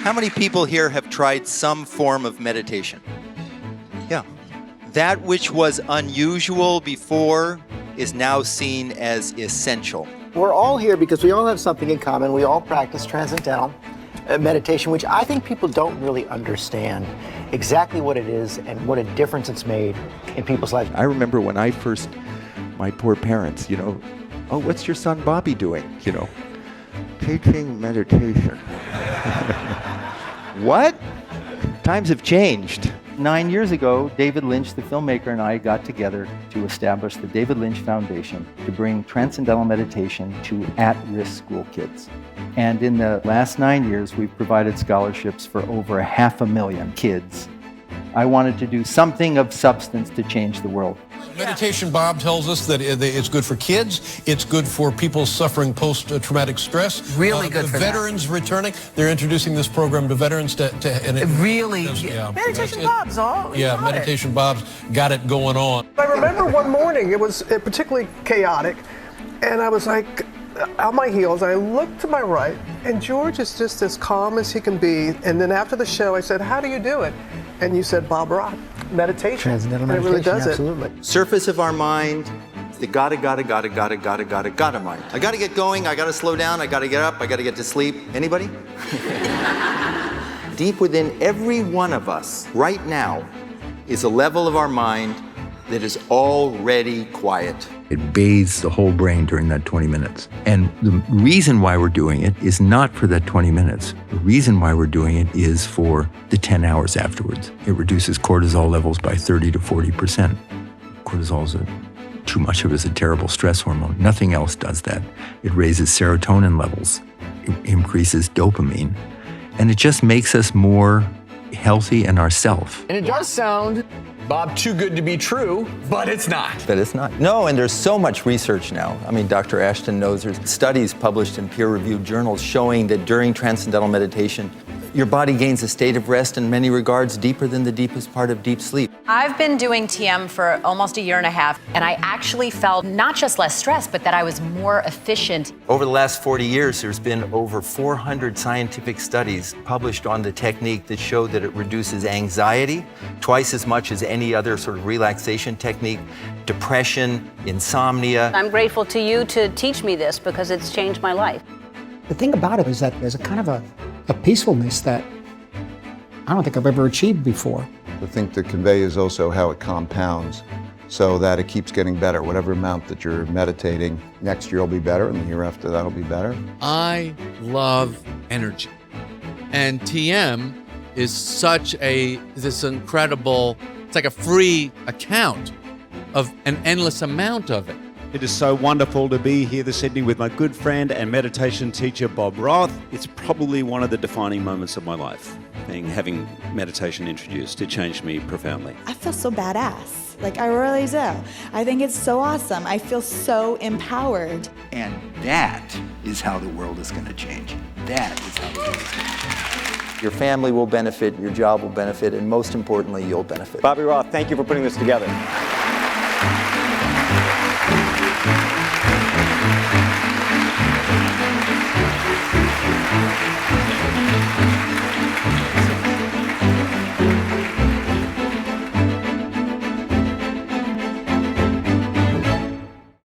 How many people here have tried some form of meditation? Yeah. That which was unusual before is now seen as essential. We're all here because we all have something in common. We all practice transcendental meditation, which I think people don't really understand exactly what it is and what a difference it's made in people's lives. I remember when I first, my poor parents, oh, what's your son Bobby doing? Teaching meditation. What? Times have changed. 9 years ago, David Lynch, the filmmaker, and I got together to establish the David Lynch Foundation to bring transcendental meditation to at-risk school kids. And in the last 9 years, we've provided scholarships for over 500,000 kids. I wanted to do something of substance to change the world. Meditation, Bob tells us that it's good for kids. It's good for people suffering post-traumatic stress. Really good for veterans returning. They're introducing this program to veterans Meditation Bob's all. Yeah, Meditation Bob's got it going on. I remember one morning, it was particularly chaotic, and I was like, on my heels, I looked to my right, and George is just as calm as he can be. And then after the show, I said, how do you do it? And you said, Bob Roth, meditation. Transcendental meditation, meditation, it really does absolutely. Surface of our mind, the gotta mind. I gotta get going, I gotta slow down, I gotta get up, I gotta get to sleep. Anybody? Deep within every one of us, right now, is a level of our mind that is already quiet. It bathes the whole brain during that 20 minutes. And the reason why we're doing it is not for that 20 minutes. The reason why we're doing it is for the 10 hours afterwards. It reduces cortisol levels by 30 to 40%. Cortisol too much of it is a terrible stress hormone. Nothing else does that. It raises serotonin levels. It increases dopamine. And it just makes us more healthy in ourself. And it does sound, Bob, too good to be true, but it's not. But it's not. No, and there's so much research now. I mean, Dr. Ashton knows there's studies published in peer-reviewed journals showing that during transcendental meditation, your body gains a state of rest in many regards deeper than the deepest part of deep sleep. I've been doing TM for almost a year and a half, and I actually felt not just less stress, but that I was more efficient. Over the last 40 years, there's been over 400 scientific studies published on the technique that show that it reduces anxiety twice as much as any other sort of relaxation technique, depression, insomnia. I'm grateful to you to teach me this because it's changed my life. The thing about it is that there's a kind of a peacefulness that I don't think I've ever achieved before. The thing to convey is also how it compounds so that it keeps getting better. Whatever amount that you're meditating, next year will be better, and the year after that will be better. I love energy. And TM is this incredible, it's like a free account of an endless amount of it. It is so wonderful to be here this evening with my good friend and meditation teacher, Bob Roth. It's probably one of the defining moments of my life, having meditation introduced. It changed me profoundly. I feel so badass. I really do. I think it's so awesome. I feel so empowered. And that is how the world is going to change. That is how the world is going to change. Your family will benefit, your job will benefit, and most importantly, you'll benefit. Bobby Roth, thank you for putting this together.